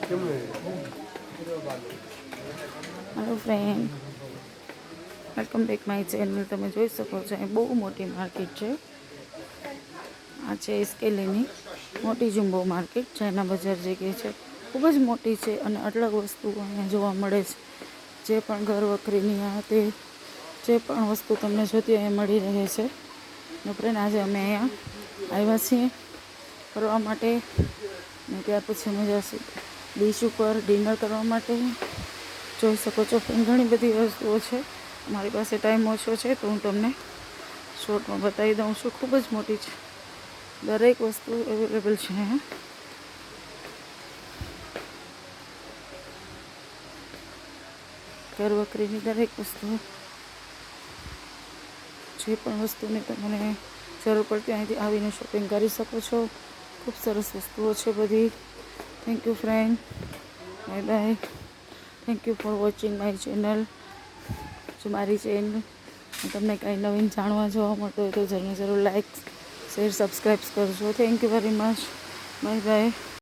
Hello friend, welcome back my channel. તમે જોઈ શકો છો અહીં બહુ મોટી માર્કેટ છે. આ છે ઇસ્કેલીની મોટી જુમ્બો માર્કેટ, ચાઇના બજાર જગ્યાએ છે. ખૂબ જ મોટી છે અને અલગ વસ્તુઓ અહીંયા જોવા મળે છે. જે પણ ઘર વખરીની આ તે જે પણ વસ્તુ તમને જોતી અહીંયા મળી રહે છે. ને ફ્રેન્ડ, આજે અમે અહીંયા આવ્યા છીએ ફરવા માટે, ને ત્યાર પછી અમે જઈશું બીચ ઉપર ડિનર કરવા માટે. જોઈ શકો છો ફ્રેન્ડ, ઘણી બધી વસ્તુઓ છે. મારી પાસે ટાઈમ ઓછો છે તો હું તમને શોર્ટમાં બતાવી દઉં છું. ખૂબ જ મોટી છે, દરેક વસ્તુ અવેલેબલ છે અહીંયા. ઘર વખરીની દરેક વસ્તુ, જે પણ વસ્તુની તમને જરૂર પડતી અહીંથી આવીને શોપિંગ કરી શકો છો. ખૂબ સરસ વસ્તુઓ છે બધી. Thank you friend, bye bye. Thank you for watching my channel. જો મારી ચેનલ તમને કંઈ નવીન જાણવા જોવા મળતું હોય તો જરૂર લાઈક, શેર, સબસ્ક્રાઈબ કરજો. Thank you very much. Bye bye.